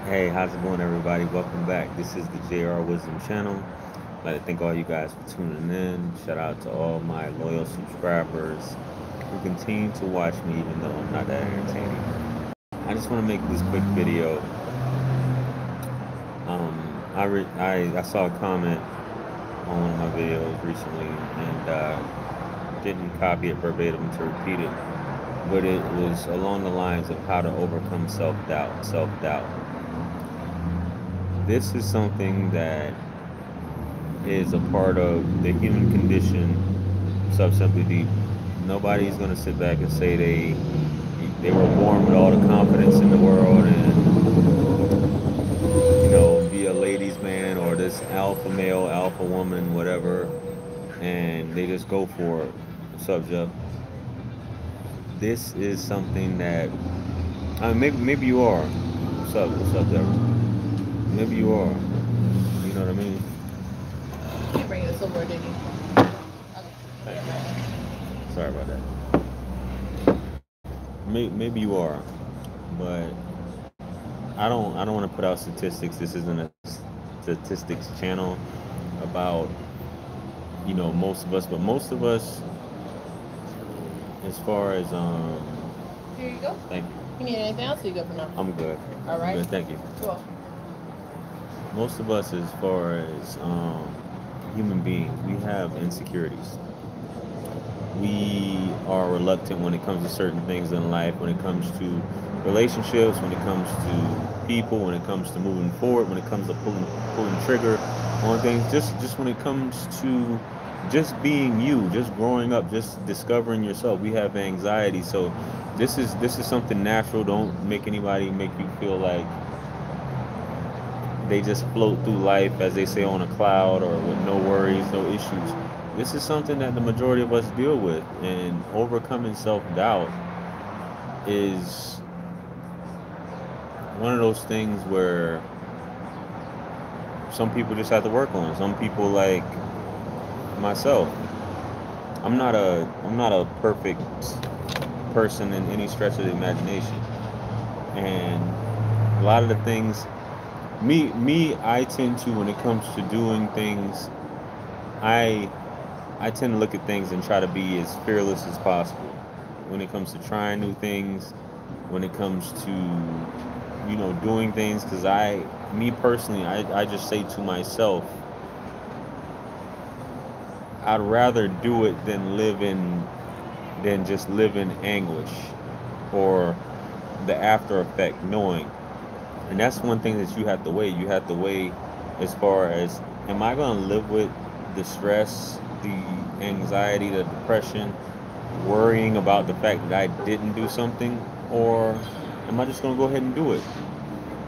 Hey, how's it going, everybody? Welcome back. This is the JR Wisdom channel. I'd like to thank all you guys for tuning in. Shout out to all my loyal subscribers who continue to watch me even though I'm not that entertaining. I just want to make this quick video. I saw a comment on one of my videos recently and didn't copy it verbatim to repeat it, but it was along the lines of how to overcome self-doubt. Self-doubt. This is something that is a part of the human condition, simply deep. Nobody's gonna sit back and say they were born with all the confidence in the world and be a ladies' man or this alpha male, alpha woman, whatever, and they just go for it. Subject. This is something that maybe you are. What's up, Deborah? Maybe you are. You know what I mean? You bring the silver, didn't you? Thank you. Sorry about that. Maybe you are, but I don't want to put out statistics. This isn't a statistics channel about most of us, but most of us, as far as Here you go. thank you. You need anything else? Or you good for now? I'm good. All right. I'm good. Thank you. Cool. Most of us, as far as human beings, we have insecurities. We are reluctant when it comes to certain things in life, when it comes to relationships, when it comes to people, when it comes to moving forward, when it comes to pulling trigger on things, just when it comes to just being you, just growing up, just discovering yourself. We have anxiety. So this is something natural. Don't make anybody make you feel like they just float through life, as they say, on a cloud or with no worries, no issues. This is something that the majority of us deal with, and overcoming self-doubt is one of those things where some people just have to work on. Some people, like myself, I'm not a perfect person in any stretch of the imagination, and a lot of the things, I tend to, when it comes to doing things, I I tend to look at things and try to be as fearless as possible when it comes to trying new things, when it comes to doing things. Because me personally, I just say to myself, I'd rather do it than just live in anguish or the after effect, knowing. And that's one thing that you have to weigh. You have to weigh, as far as, am I going to live with the stress, the anxiety, the depression, worrying about the fact that I didn't do something, or am I just going to go ahead and do it?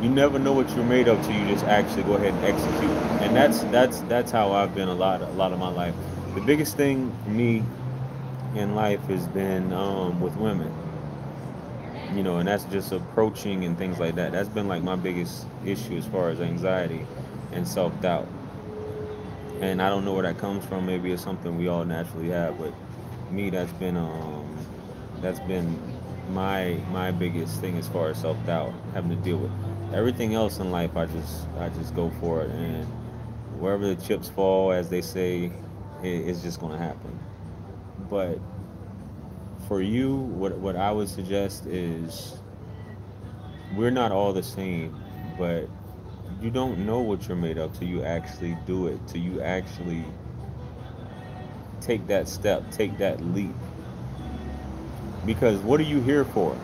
You never know what you're made of till you just actually go ahead and execute. And that's how I've been a lot of my life. The biggest thing for me in life has been with women, and that's just approaching and things like that. That's been like my biggest issue as far as anxiety and self-doubt. And I don't know where that comes from. Maybe it's something we all naturally have, but me, that's been my biggest thing as far as self-doubt, having to deal with. Everything else in life, I just go for it, and wherever the chips fall, as they say, it's just going to happen. But for you, what I would suggest is, we're not all the same, but you don't know what you're made of till you actually do it, till you actually take that step, take that leap. Because what are you here for?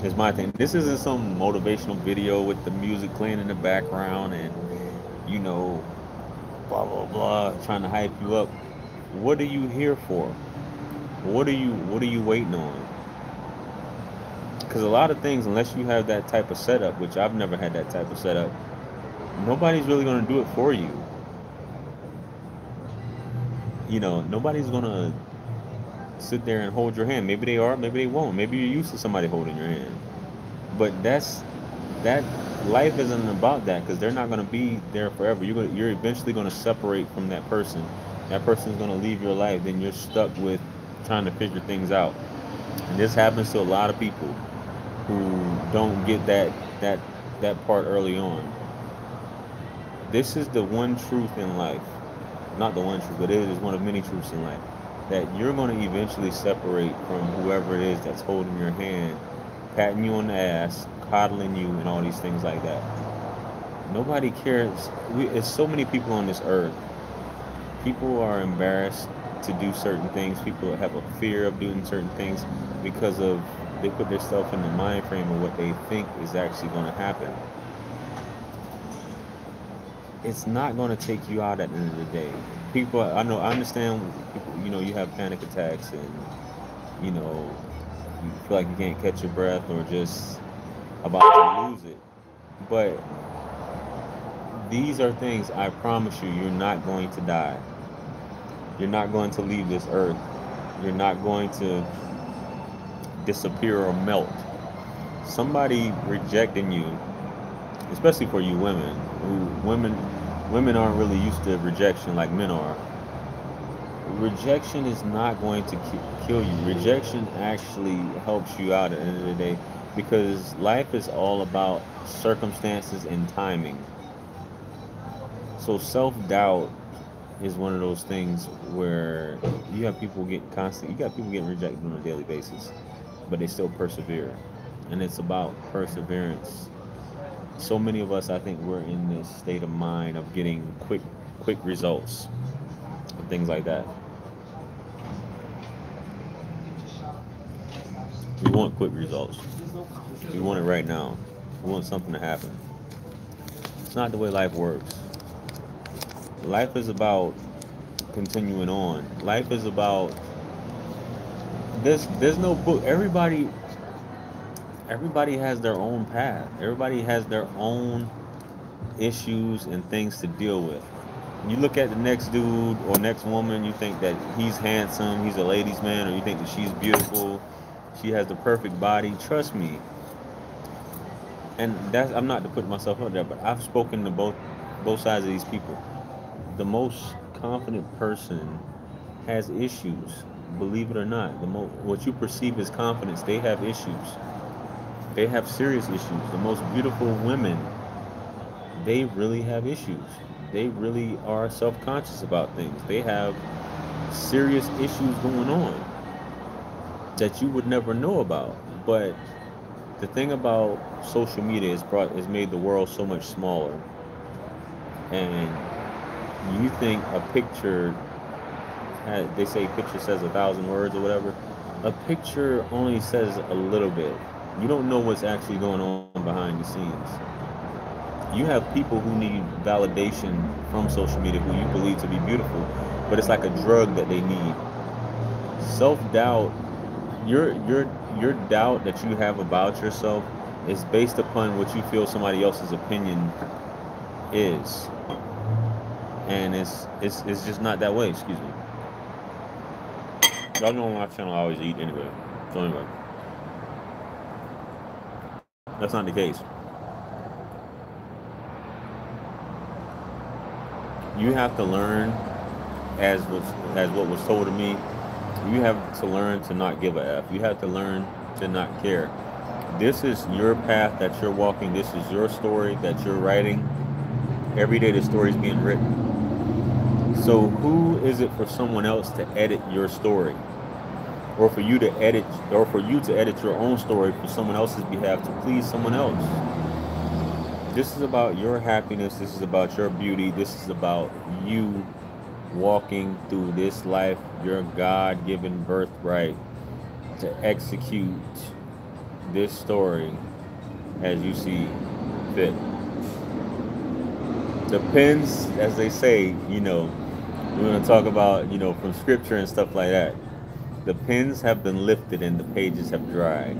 Is my thing. This isn't some motivational video with the music playing in the background and you know blah blah blah trying to hype you up. What are you here for? What are you waiting on? Because a lot of things, unless you have that type of setup, which I've never had that type of setup, nobody's really going to do it for you. Nobody's going to sit there and hold your hand. Maybe they are, maybe they won't. Maybe you're used to somebody holding your hand. But that life isn't about that, because they're not going to be there forever. You're eventually going to separate from that person. That person's going to leave your life. Then you're stuck with trying to figure things out. And this happens to a lot of people who don't get that that part early on. This is the one truth in life. Not the one truth, but it is one of many truths in life. That you're going to eventually separate from whoever it is that's holding your hand, patting you on the ass, coddling you, and all these things like that. Nobody cares. It's so many people on this earth. People are embarrassed to do certain things. People have a fear of doing certain things because of they put themselves in the mind frame of what they think is actually going to happen. It's not going to take you out at the end of the day. People, I understand. People, you have panic attacks, and you know, you feel like you can't catch your breath, or just about to lose it. But these are things I promise you, you're not going to die. You're not going to leave this earth. You're not going to disappear or melt. Somebody rejecting you, especially for you women, women aren't really used to rejection like men are. Rejection is not going to kill you. Rejection actually helps you out at the end of the day, because life is all about circumstances and timing. So self-doubt is one of those things where you got people getting rejected on a daily basis, but they still persevere. And it's about perseverance. So many of us, I think, we're in this state of mind of getting quick results and things like that. We want quick results. We want it right now. We want something to happen. It's not the way life works. Life is about continuing on. Life is about there's no book. Everybody has their own path. Everybody has their own issues and things to deal with. You look at the next dude or next woman, you think that he's handsome, he's a ladies' man, or you think that she's beautiful, she has the perfect body. Trust me, and that's I'm not to put myself out there, but I've spoken to both sides of these people. The most confident person has issues. Believe it or not, what you perceive as confidence, they have issues. They have serious issues. The most beautiful women, they really have issues. They really are self-conscious about things. They have serious issues going on that you would never know about. But the thing about social media is made the world so much smaller. And you think a picture, they say picture says 1,000 words or whatever. A picture only says a little bit. You don't know what's actually going on behind the scenes. You have people who need validation from social media who you believe to be beautiful, but it's like a drug that they need. Self-doubt, your doubt that you have about yourself is based upon what you feel somebody else's opinion is. And it's just not that way, excuse me. Y'all know on my channel I always eat anyway. So anyway, that's not the case. You have to learn, as what was told to me, you have to learn to not give a F. You have to learn to not care. This is your path that you're walking. This is your story that you're writing. Every day the story is being written. So who is it for someone else to edit your story? Or for you to edit your own story for someone else's behalf to please someone else? This is about your happiness. This is about your beauty. This is about you walking through this life, your God-given birthright, to execute this story as you see fit. The pens, as they say, we're going to talk about, from scripture and stuff like that. The pens have been lifted and the pages have dried.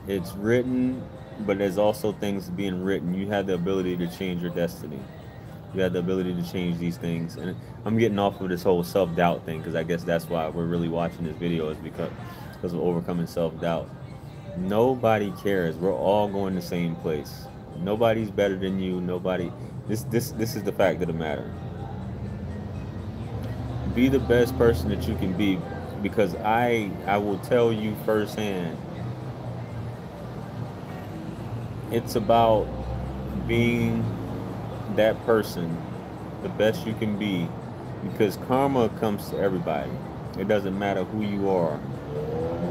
It's written, but there's also things being written. You have the ability to change your destiny. You have the ability to change these things. And I'm getting off of this whole self-doubt thing, because I guess that's why we're really watching this video, is because of overcoming self-doubt. Nobody cares. We're all going the same place. Nobody's better than you. Nobody. This is the fact of the matter. Be the best person that you can be, because I will tell you firsthand, it's about being that person the best you can be, because karma comes to everybody. It doesn't matter who you are,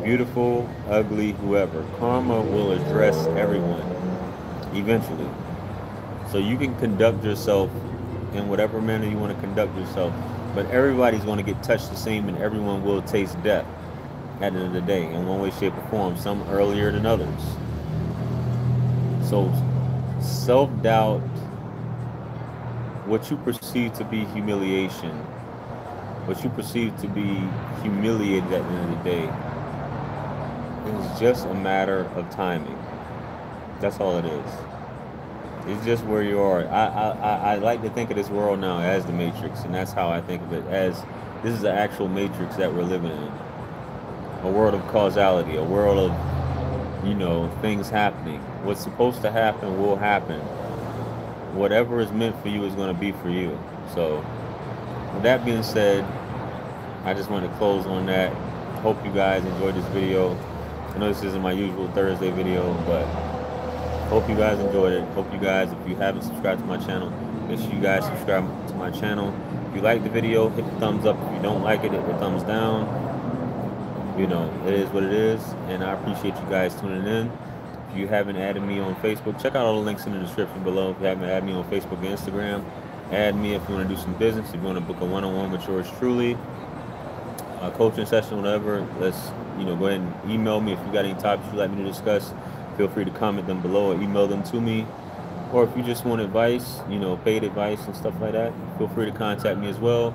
beautiful, ugly, whoever. Karma will address everyone eventually. So you can conduct yourself in whatever manner you want to conduct yourself, but everybody's going to get touched the same, and everyone will taste death at the end of the day in one way, shape, or form, some earlier than others. So self doubt, what you perceive to be humiliation, what you perceive to be humiliated at the end of the day, is just a matter of timing. That's all it is. It's just where you are. I like to think of this world now as the Matrix, and that's how I think of it. As this is the actual Matrix that we're living in, a world of causality, a world of things happening. What's supposed to happen will happen. Whatever is meant for you is going to be for you. So, with that being said, I just want to close on that. Hope you guys enjoyed this video. I know this isn't my usual Thursday video, but hope you guys enjoyed it. Hope you guys, if you haven't subscribed to my channel, make sure you guys subscribe to my channel. If you like the video, hit the thumbs up. If you don't like it, hit the thumbs down. It is what it is, and I appreciate you guys tuning in. If you haven't added me on Facebook, check out all the links in the description below. If you haven't added me on Facebook and Instagram, add me if you want to do some business. If you want to book a one-on-one with yours truly, a coaching session, whatever, let's go ahead and email me if you got any topics you'd like me to discuss. Feel free to comment them below or email them to me. Or if you just want advice, paid advice and stuff like that, feel free to contact me as well.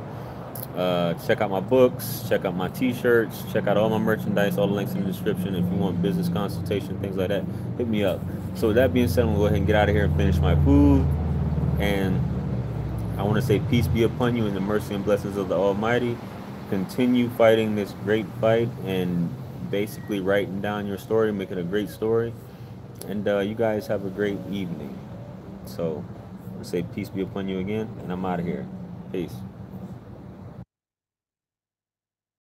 Check out my books, check out my t-shirts, check out all my merchandise, all the links in the description. If you want business consultation, things like that, hit me up. So with that being said, I'm going to go ahead and get out of here and finish my food. And I want to say peace be upon you in the mercy and blessings of the Almighty. Continue fighting this great fight and basically writing down your story, make it a great story. And you guys have a great evening. So I say peace be upon you again, and I'm out of here. Peace.